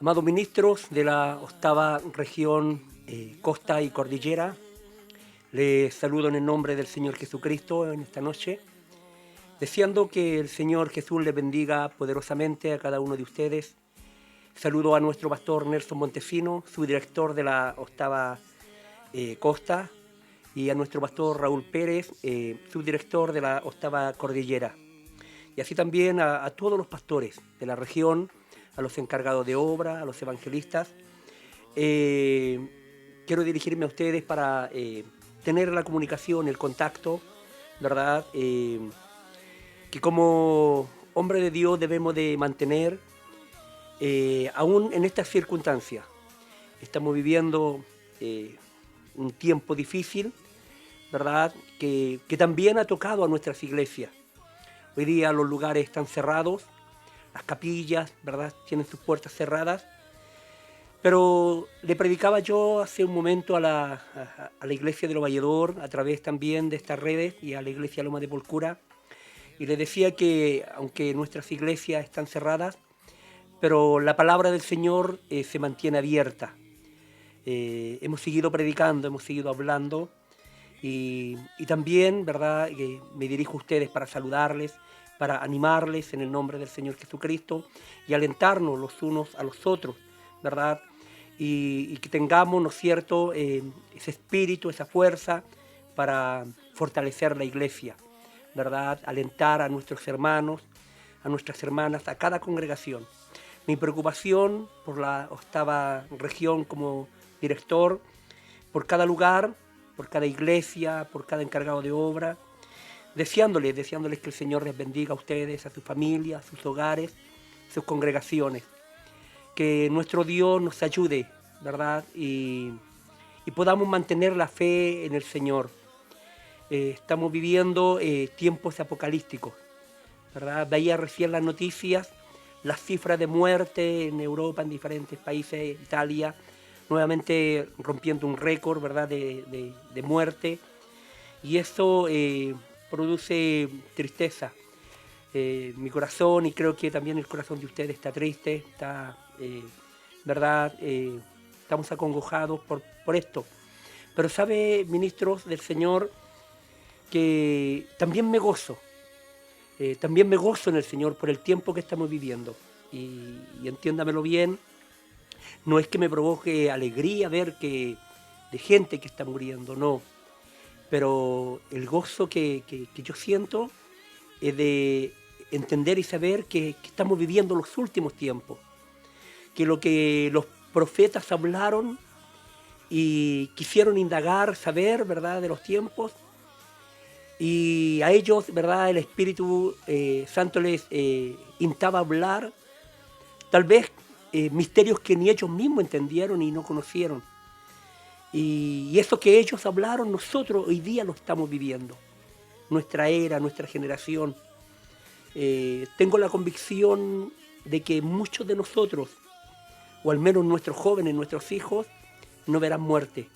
Amados ministros de la octava región Costa y Cordillera, les saludo en el nombre del Señor Jesucristo en esta noche, deseando que el Señor Jesús les bendiga poderosamente a cada uno de ustedes. Saludo a nuestro pastor Nelson Montesino, su director de la octava Costa, y a nuestro pastor Raúl Pérez, subdirector de la octava Cordillera. Y así también a todos los pastores de la región, a los encargados de obra, a los evangelistas. Quiero dirigirme a ustedes para tener la comunicación, el contacto, ¿verdad? Que como hombre de Dios debemos de mantener, aún en estas circunstancias. Estamos viviendo un tiempo difícil, ¿verdad? Que también ha tocado a nuestras iglesias. Hoy día los lugares están cerrados, las capillas, ¿verdad?, tienen sus puertas cerradas. Pero le predicaba yo hace un momento a la iglesia de Lo Valledor, a través también de estas redes, y a la iglesia Loma de Polcura, y le decía que aunque nuestras iglesias están cerradas, pero la palabra del Señor se mantiene abierta. Hemos seguido predicando, hemos seguido hablando, y también, ¿verdad?, me dirijo a ustedes para saludarles, para animarles en el nombre del Señor Jesucristo y alentarnos los unos a los otros, ¿verdad? Y que tengamos, ¿no es cierto?, ese espíritu, esa fuerza para fortalecer la iglesia, ¿verdad? Alentar a nuestros hermanos, a nuestras hermanas, a cada congregación. Mi preocupación por la octava región como director, por cada lugar, por cada iglesia, por cada encargado de obra, deseándoles que el Señor les bendiga a ustedes, a sus familias, a sus hogares, a sus congregaciones. Que nuestro Dios nos ayude, ¿verdad? Y podamos mantener la fe en el Señor. Estamos viviendo tiempos apocalípticos, ¿verdad? Veía recién las noticias, las cifras de muerte en Europa, en diferentes países, Italia, nuevamente rompiendo un récord, ¿verdad?, de muerte. Y eso produce tristeza. Mi corazón, y creo que también el corazón de ustedes está triste, está, ¿verdad? Estamos acongojados por esto. Pero sabe, ministros del Señor, que también me gozo en el Señor por el tiempo que estamos viviendo. Y entiéndamelo bien, no es que me provoque alegría ver que de gente que está muriendo, no. Pero el gozo que yo siento es de entender y saber que estamos viviendo los últimos tiempos, que lo que los profetas hablaron y quisieron indagar, saber, ¿verdad?, de los tiempos, y a ellos, ¿verdad?, el Espíritu Santo les instaba a hablar, tal vez misterios que ni ellos mismos entendieron y no conocieron. Y eso que ellos hablaron, nosotros hoy día lo estamos viviendo. Nuestra era, nuestra generación. Tengo la convicción de que muchos de nosotros, o al menos nuestros jóvenes, nuestros hijos, no verán muerte.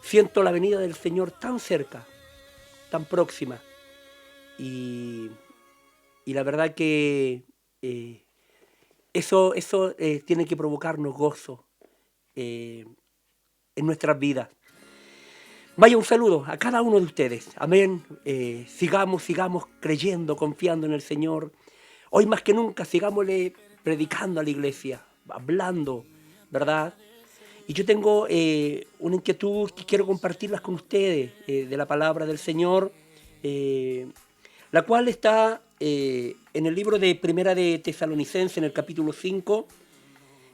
Siento la venida del Señor tan cerca, tan próxima. Y la verdad que eso tiene que provocarnos gozo en nuestras vidas. Vaya un saludo a cada uno de ustedes. Amén. Sigamos creyendo, confiando en el Señor. Hoy más que nunca, sigámosle predicando a la iglesia, hablando, ¿verdad? Y yo tengo una inquietud que quiero compartirlas con ustedes de la palabra del Señor, la cual está en el libro de Primera de Tesalonicenses, en el capítulo 5,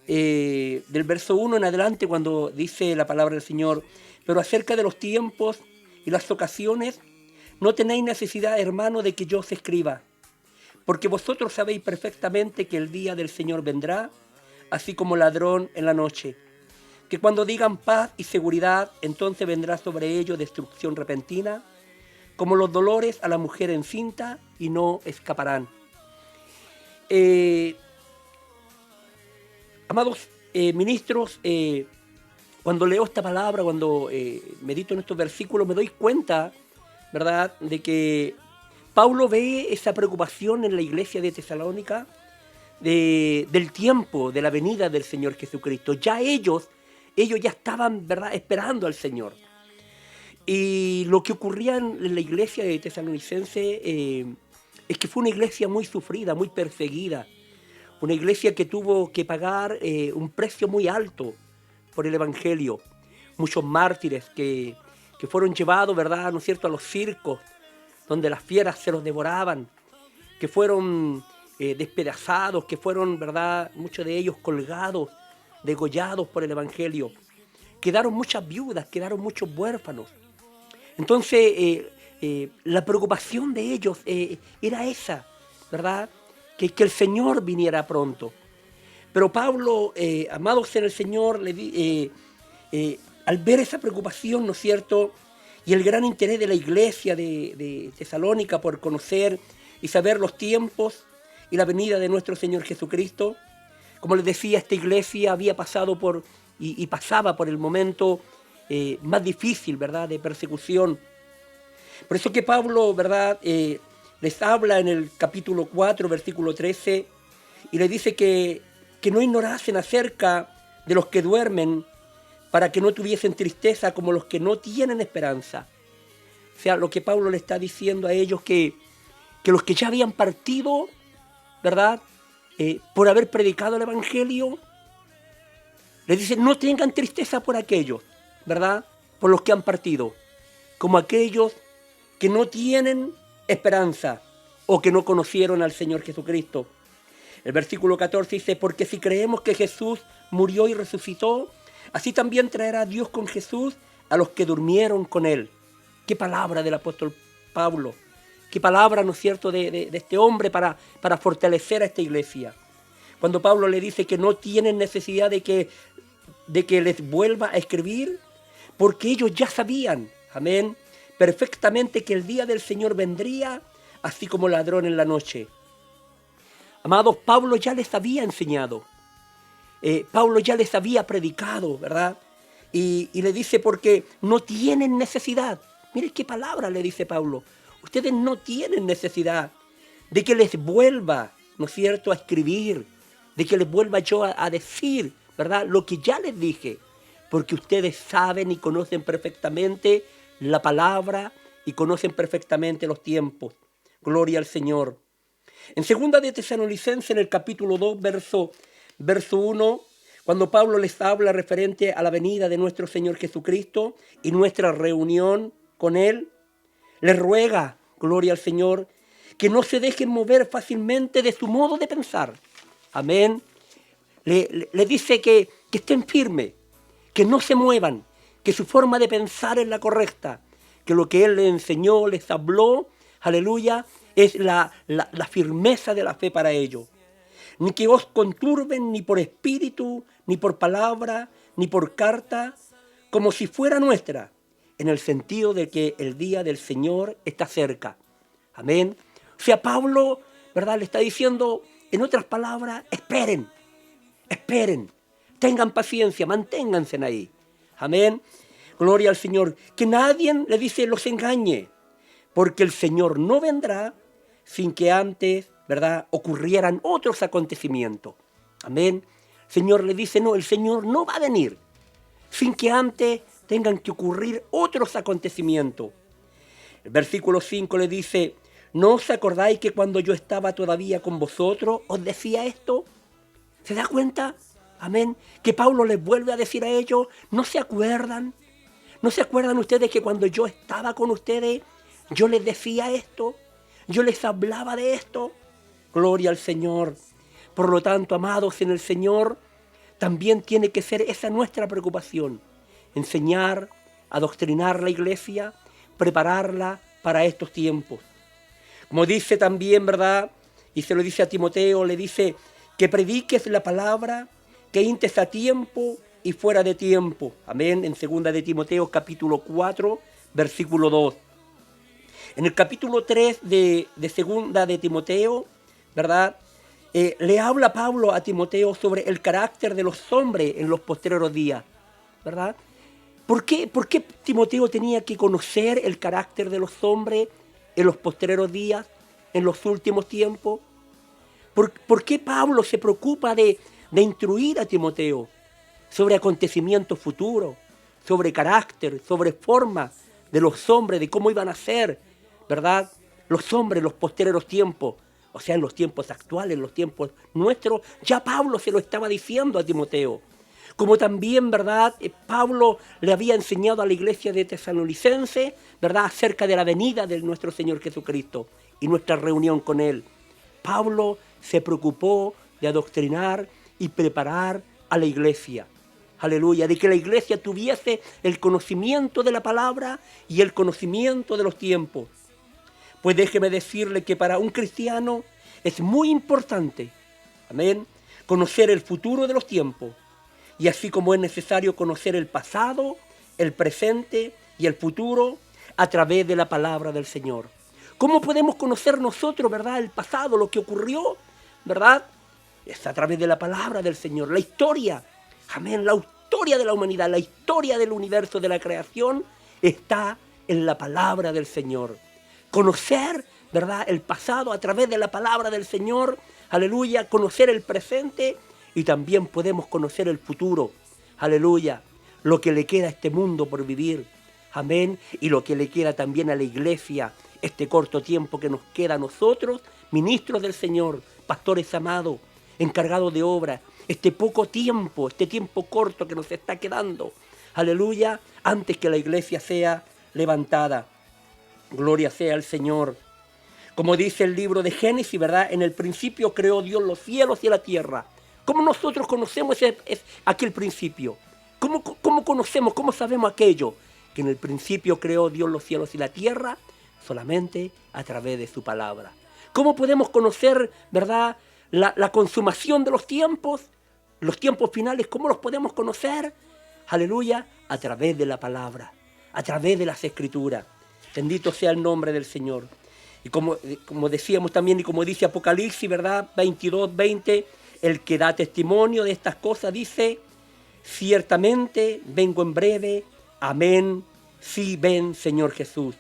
del verso 1 en adelante, cuando dice la palabra del Señor: pero acerca de los tiempos y las ocasiones, no tenéis necesidad, hermano, de que yo os escriba, porque vosotros sabéis perfectamente que el día del Señor vendrá, así como ladrón en la noche, que cuando digan paz y seguridad, entonces vendrá sobre ellos destrucción repentina, como los dolores a la mujer encinta, y no escaparán. Amados ministros, cuando leo esta palabra, cuando medito en estos versículos, me doy cuenta, ¿verdad?, de que Pablo ve esa preocupación en la iglesia de Tesalónica, del tiempo, de la venida del Señor Jesucristo. Ya ellos ya estaban, ¿verdad?, esperando al Señor. Y lo que ocurría en la iglesia de Tesalonicense es que fue una iglesia muy sufrida, muy perseguida. Una iglesia que tuvo que pagar un precio muy alto por el Evangelio. Muchos mártires que fueron llevados, ¿verdad?, ¿no es cierto?, a los circos, donde las fieras se los devoraban, que fueron despedazados, que fueron, ¿verdad?, muchos de ellos colgados, degollados por el Evangelio. Quedaron muchas viudas, quedaron muchos huérfanos. Entonces, la preocupación de ellos era esa, ¿verdad?, que el Señor viniera pronto. Pero Pablo, amados en el Señor, al ver esa preocupación, ¿no es cierto?, y el gran interés de la iglesia de Tesalónica por conocer y saber los tiempos y la venida de nuestro Señor Jesucristo, como les decía, esta iglesia había pasado por y pasaba por el momento más difícil, ¿verdad?, de persecución. Por eso que Pablo, ¿verdad?, les habla en el capítulo 4, versículo 13, y le dice que no ignorasen acerca de los que duermen, para que no tuviesen tristeza como los que no tienen esperanza. O sea, lo que Pablo le está diciendo a ellos, que los que ya habían partido, ¿verdad?, por haber predicado el Evangelio, les dice, no tengan tristeza por aquellos, ¿verdad?, por los que han partido, como aquellos que no tienen esperanza o que no conocieron al Señor Jesucristo. El versículo 14 dice, porque si creemos que Jesús murió y resucitó, así también traerá Dios con Jesús a los que durmieron con Él. Qué palabra del apóstol Pablo. Qué palabra, ¿no es cierto?, de este hombre para fortalecer a esta iglesia. Cuando Pablo le dice que no tienen necesidad de que les vuelva a escribir, porque ellos ya sabían, amén, perfectamente que el día del Señor vendría así como ladrón en la noche. Amados, Pablo ya les había enseñado. Pablo ya les había predicado, ¿verdad? Y le dice, porque no tienen necesidad. Miren qué palabra le dice Pablo. Ustedes no tienen necesidad de que les vuelva, ¿no es cierto?, a escribir, de que les vuelva yo a decir, ¿verdad?, lo que ya les dije, porque ustedes saben y conocen perfectamente la palabra y conocen perfectamente los tiempos. Gloria al Señor. En 2 de Tesalonicenses, en el capítulo 2, verso 1, cuando Pablo les habla referente a la venida de nuestro Señor Jesucristo y nuestra reunión con Él, les ruega, gloria al Señor, que no se dejen mover fácilmente de su modo de pensar. Amén. Le dice que estén firmes, que no se muevan, que su forma de pensar es la correcta, que lo que Él les enseñó, les habló, aleluya, es la firmeza de la fe para ellos. Ni que os conturben ni por espíritu, ni por palabra, ni por carta, como si fuera nuestra, en el sentido de que el día del Señor está cerca. Amén. O sea, Pablo, ¿verdad?, le está diciendo, en otras palabras, esperen, tengan paciencia, manténganse ahí. Amén. Gloria al Señor. Que nadie, le dice, los engañe, porque el Señor no vendrá sin que antes, ¿verdad?, ocurrieran otros acontecimientos. Amén. El Señor le dice, no, el Señor no va a venir sin que antes tengan que ocurrir otros acontecimientos. El versículo 5 le dice, ¿no os acordáis que cuando yo estaba todavía con vosotros os decía esto? ¿Se da cuenta? Amén. Que Pablo les vuelve a decir a ellos, ¿no se acuerdan? ¿No se acuerdan ustedes que cuando yo estaba con ustedes, yo les decía esto? Yo les hablaba de esto. Gloria al Señor. Por lo tanto, amados en el Señor, también tiene que ser esa nuestra preocupación. Enseñar, adoctrinar la iglesia, prepararla para estos tiempos. Como dice también, ¿verdad?, y se lo dice a Timoteo, le dice que prediques la palabra, que hintes a tiempo y fuera de tiempo. Amén. En 2 de Timoteo, capítulo 4, versículo 2. En el capítulo 3 de 2 de Timoteo, ¿verdad?, le habla Pablo a Timoteo sobre el carácter de los hombres en los postreros días, ¿verdad? ¿Por qué Timoteo tenía que conocer el carácter de los hombres en los postreros días, en los últimos tiempos? ¿Por qué Pablo se preocupa de instruir a Timoteo sobre acontecimientos futuros, sobre carácter, sobre forma de los hombres, de cómo iban a ser, ¿verdad? Los hombres, los posteriores tiempos, o sea, en los tiempos actuales, en los tiempos nuestros, ya Pablo se lo estaba diciendo a Timoteo. Como también, ¿verdad? Pablo le había enseñado a la iglesia de Tesalonicense, ¿verdad? Acerca de la venida de nuestro Señor Jesucristo y nuestra reunión con Él. Pablo se preocupó de adoctrinar y preparar a la iglesia. Aleluya, de que la iglesia tuviese el conocimiento de la palabra y el conocimiento de los tiempos. Pues déjeme decirle que para un cristiano es muy importante, amén, conocer el futuro de los tiempos. Y así como es necesario conocer el pasado, el presente y el futuro a través de la palabra del Señor. ¿Cómo podemos conocer nosotros, verdad, el pasado, lo que ocurrió, verdad? Es a través de la palabra del Señor, la historia, amén, la historia de la humanidad, la historia del universo, de la creación, está en la palabra del Señor. Conocer, verdad, el pasado a través de la palabra del Señor, aleluya, conocer el presente y también podemos conocer el futuro, aleluya, lo que le queda a este mundo por vivir, amén, y lo que le queda también a la iglesia, este corto tiempo que nos queda a nosotros, ministros del Señor, pastores amados, encargados de obra, este poco tiempo, este tiempo corto que nos está quedando, aleluya, antes que la iglesia sea levantada. Gloria sea al Señor. Como dice el libro de Génesis, ¿verdad? En el principio creó Dios los cielos y la tierra. ¿Cómo nosotros conocemos aquel principio? ¿Cómo conocemos, cómo sabemos aquello? Que en el principio creó Dios los cielos y la tierra solamente a través de su palabra. ¿Cómo podemos conocer, verdad, la consumación de los tiempos finales? ¿Cómo los podemos conocer? Aleluya, a través de la palabra, a través de las escrituras. Bendito sea el nombre del Señor. Y como decíamos también, y como dice Apocalipsis, ¿verdad? 22:20, el que da testimonio de estas cosas dice, ciertamente vengo en breve, amén, sí ven, Señor Jesús.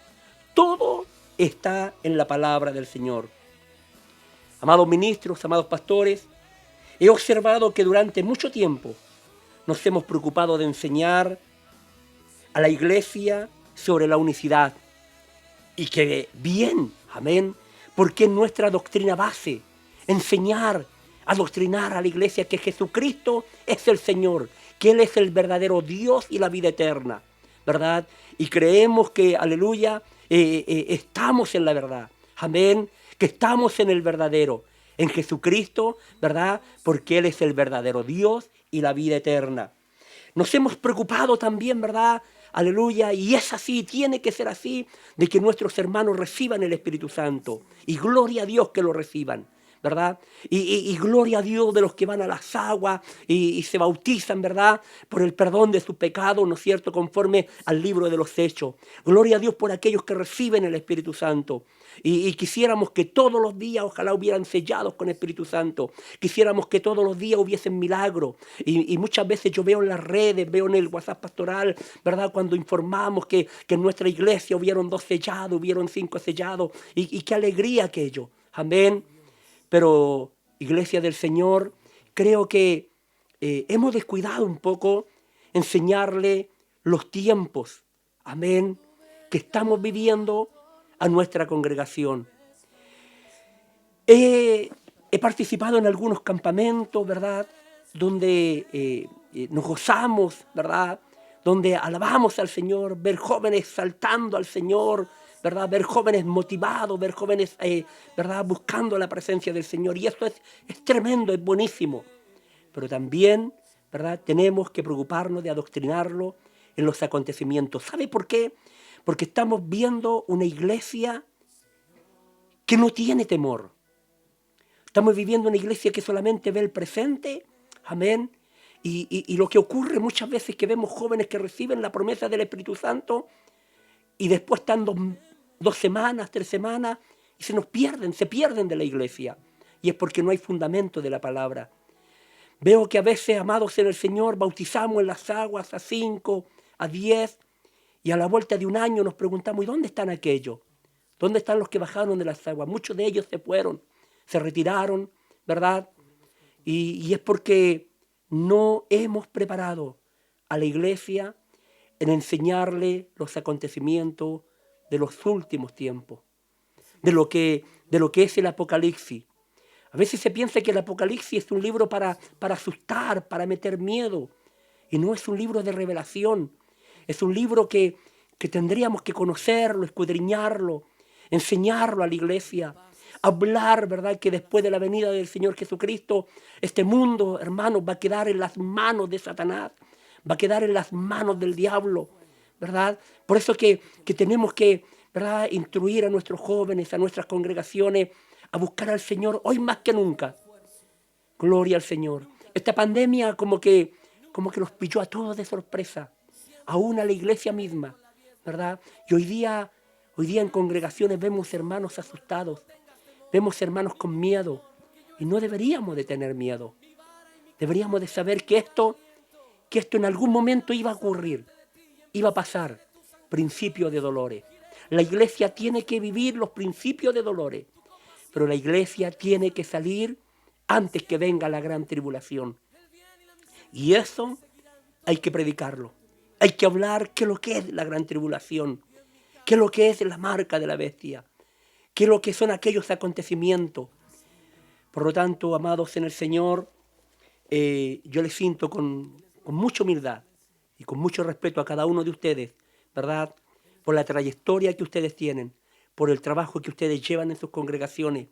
Todo está en la palabra del Señor. Amados ministros, amados pastores, he observado que durante mucho tiempo nos hemos preocupado de enseñar a la iglesia sobre la unicidad. Y que bien, amén, porque es nuestra doctrina base, enseñar, adoctrinar a la iglesia que Jesucristo es el Señor, que Él es el verdadero Dios y la vida eterna, ¿verdad? Y creemos que, aleluya, estamos en la verdad, amén, que estamos en el verdadero, en Jesucristo, ¿verdad? Porque Él es el verdadero Dios y la vida eterna. Nos hemos preocupado también, ¿verdad? Aleluya, y es así, tiene que ser así, de que nuestros hermanos reciban el Espíritu Santo. Y gloria a Dios que lo reciban, ¿verdad? Y gloria a Dios de los que van a las aguas y se bautizan, ¿verdad? Por el perdón de sus pecados, ¿no es cierto? Conforme al libro de los Hechos. Gloria a Dios por aquellos que reciben el Espíritu Santo. Y quisiéramos que todos los días ojalá hubieran sellados con Espíritu Santo. Quisiéramos que todos los días hubiesen milagros. Y muchas veces yo veo en las redes, veo en el WhatsApp pastoral, ¿verdad? Cuando informamos que en nuestra iglesia hubieron 2 sellados, hubieron 5 sellados. Y qué alegría aquello. Amén. Pero, iglesia del Señor, creo que hemos descuidado un poco enseñarle los tiempos. Amén. Que estamos viviendo a nuestra congregación. He participado en algunos campamentos, ¿verdad? Donde nos gozamos, ¿verdad? Donde alabamos al Señor, ver jóvenes saltando al Señor, ¿verdad? Ver jóvenes motivados, ver jóvenes, ¿verdad? Buscando la presencia del Señor. Y esto es tremendo, es buenísimo. Pero también, ¿verdad? Tenemos que preocuparnos de adoctrinarlo en los acontecimientos. ¿Sabe por qué? Porque estamos viendo una iglesia que no tiene temor. Estamos viviendo una iglesia que solamente ve el presente, amén. Y lo que ocurre muchas veces es que vemos jóvenes que reciben la promesa del Espíritu Santo y después están 2 semanas, 3 semanas y se pierden de la iglesia. Y es porque no hay fundamento de la palabra. Veo que a veces, amados en el Señor, bautizamos en las aguas a 5, a 10, y a la vuelta de un año nos preguntamos, ¿y dónde están aquellos? ¿Dónde están los que bajaron de las aguas? Muchos de ellos se fueron, se retiraron, ¿verdad? Y es porque no hemos preparado a la iglesia en enseñarle los acontecimientos de los últimos tiempos, de lo que es el Apocalipsis. A veces se piensa que el Apocalipsis es un libro para asustar, para meter miedo, y no es un libro de revelación. Es un libro que tendríamos que conocerlo, escudriñarlo, enseñarlo a la iglesia, hablar, ¿verdad?, que después de la venida del Señor Jesucristo, este mundo, hermanos, va a quedar en las manos de Satanás, va a quedar en las manos del diablo, ¿verdad? Por eso que tenemos que, ¿verdad?, instruir a nuestros jóvenes, a nuestras congregaciones, a buscar al Señor hoy más que nunca. Gloria al Señor. Esta pandemia como que nos pilló a todos de sorpresa, aún a la iglesia misma, ¿verdad? Y hoy día en congregaciones vemos hermanos asustados, vemos hermanos con miedo, y no deberíamos de tener miedo. Deberíamos de saber que esto en algún momento iba a ocurrir, iba a pasar. Principio de dolores. La iglesia tiene que vivir los principios de dolores, pero la iglesia tiene que salir antes que venga la gran tribulación. Y eso hay que predicarlo. Hay que hablar qué es lo que es la gran tribulación, qué es lo que es la marca de la bestia, qué es lo que son aquellos acontecimientos. Por lo tanto, amados en el Señor, yo les siento con mucha humildad y con mucho respeto a cada uno de ustedes, ¿verdad?, por la trayectoria que ustedes tienen, por el trabajo que ustedes llevan en sus congregaciones,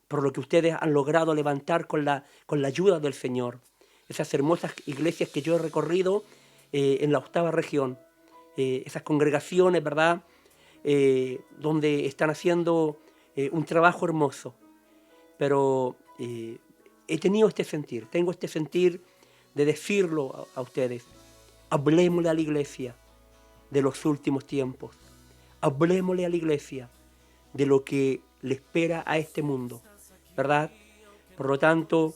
por lo que ustedes han logrado levantar con la ayuda del Señor. Esas hermosas iglesias que yo he recorrido en la 8ª región, esas congregaciones, ¿verdad?, donde están haciendo un trabajo hermoso. Pero he tenido tengo este sentir de decirlo a ustedes. Hablemosle a la iglesia de los últimos tiempos. Hablemosle a la iglesia de lo que le espera a este mundo, ¿verdad? Por lo tanto,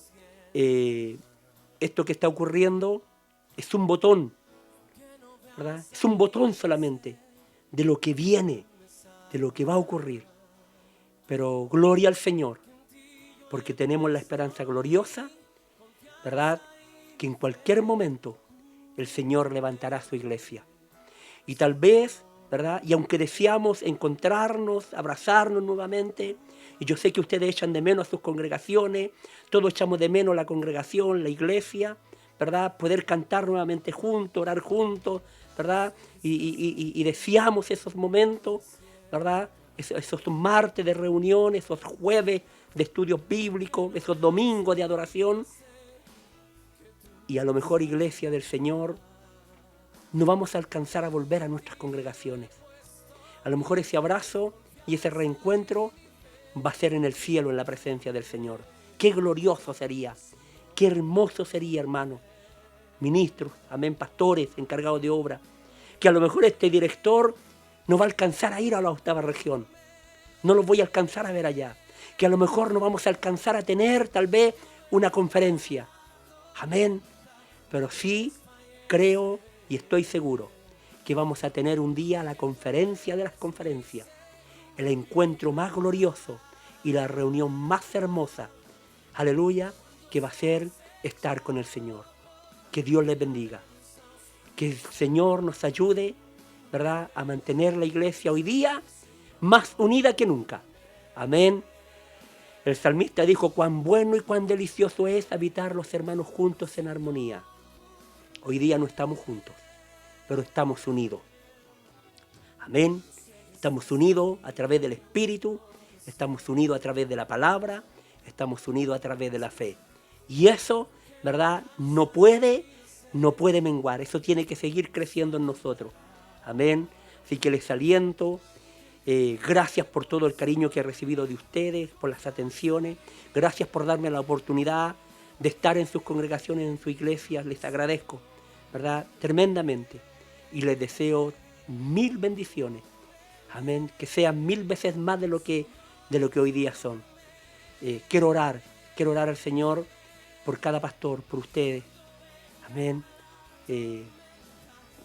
esto que está ocurriendo es un botón, ¿verdad? Es un botón solamente de lo que viene, de lo que va a ocurrir. Pero gloria al Señor, porque tenemos la esperanza gloriosa, ¿verdad?, que en cualquier momento el Señor levantará su iglesia. Y tal vez, ¿verdad?, y aunque deseamos encontrarnos, abrazarnos nuevamente, y yo sé que ustedes echan de menos a sus congregaciones, todos echamos de menos la congregación, la iglesia, ¿verdad?, poder cantar nuevamente juntos, orar juntos, ¿verdad?, y deseamos esos momentos, ¿verdad?, esos martes de reunión, esos jueves de estudios bíblicos, esos domingos de adoración. Y a lo mejor, iglesia del Señor, no vamos a alcanzar a volver a nuestras congregaciones. A lo mejor ese abrazo y ese reencuentro va a ser en el cielo, en la presencia del Señor. Qué glorioso sería, qué hermoso sería, hermano. Ministros, amén, pastores, encargados de obra, que a lo mejor este director no va a alcanzar a ir a la 8ª región. No los voy a alcanzar a ver allá. Que a lo mejor no vamos a alcanzar a tener tal vez una conferencia. Amén. Pero sí creo y estoy seguro que vamos a tener un día la conferencia de las conferencias, el encuentro más glorioso y la reunión más hermosa, aleluya, que va a ser estar con el Señor. Que Dios les bendiga. Que el Señor nos ayude, ¿verdad?, a mantener la iglesia hoy día más unida que nunca. Amén. El salmista dijo: cuán bueno y cuán delicioso es habitar los hermanos juntos en armonía. Hoy día no estamos juntos, pero estamos unidos. Amén. Estamos unidos a través del Espíritu, estamos unidos a través de la palabra, estamos unidos a través de la fe. Y eso, ¿verdad?, no puede menguar. Eso tiene que seguir creciendo en nosotros. Amén. Así que les aliento. Gracias por todo el cariño que he recibido de ustedes, por las atenciones. Gracias por darme la oportunidad de estar en sus congregaciones, en su iglesia. Les agradezco, ¿verdad?, tremendamente. Y les deseo 1000 bendiciones. Amén. Que sean 1000 veces más de lo que hoy día son. Quiero orar al Señor por cada pastor, por ustedes. Amén.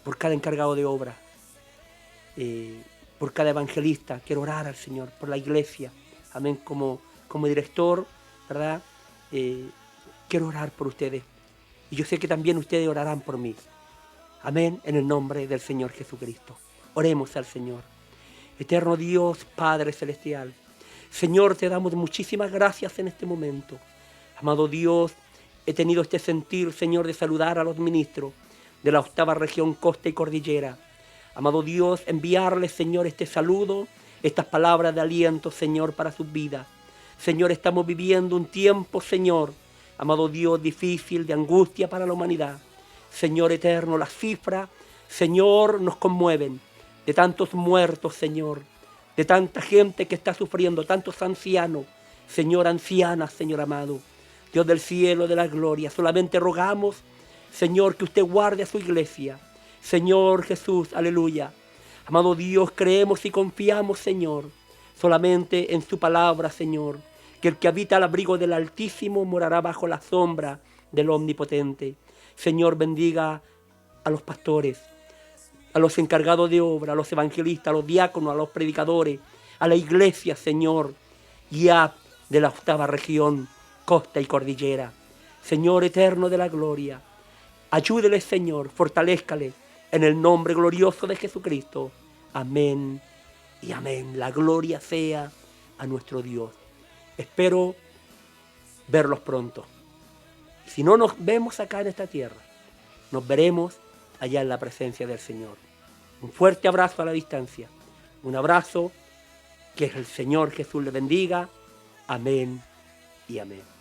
Por cada encargado de obra. Por cada evangelista. Quiero orar al Señor por la iglesia. Amén. Como director, ¿verdad?, quiero orar por ustedes. Y yo sé que también ustedes orarán por mí. Amén, en el nombre del Señor Jesucristo. Oremos al Señor. Eterno Dios, Padre Celestial. Señor, te damos muchísimas gracias en este momento. Amado Dios, he tenido este sentir, Señor, de saludar a los ministros de la 8ª región Costa y Cordillera. Amado Dios, enviarles, Señor, este saludo, estas palabras de aliento, Señor, para sus vidas. Señor, estamos viviendo un tiempo, Señor, amado Dios, difícil, de angustia para la humanidad. Señor eterno, las cifras, Señor, nos conmueven. De tantos muertos, Señor, de tanta gente que está sufriendo, tantos ancianos, Señor, ancianas, Señor amado. Dios del cielo, de la gloria, solamente rogamos, Señor, que usted guarde a su iglesia. Señor Jesús, aleluya. Amado Dios, creemos y confiamos, Señor, solamente en su palabra, Señor, que el que habita al abrigo del Altísimo morará bajo la sombra del Omnipotente. Señor, bendiga a los pastores, a los encargados de obra, a los evangelistas, a los diáconos, a los predicadores, a la iglesia, Señor, guía de la 8ª región, Costa y Cordillera. Señor eterno de la gloria, ayúdele, Señor, fortalézcale en el nombre glorioso de Jesucristo. Amén y amén. La gloria sea a nuestro Dios. Espero verlos pronto. Si no nos vemos acá en esta tierra, nos veremos allá en la presencia del Señor. Un fuerte abrazo a la distancia. Un abrazo, que el Señor Jesús le bendiga. Amén y amén.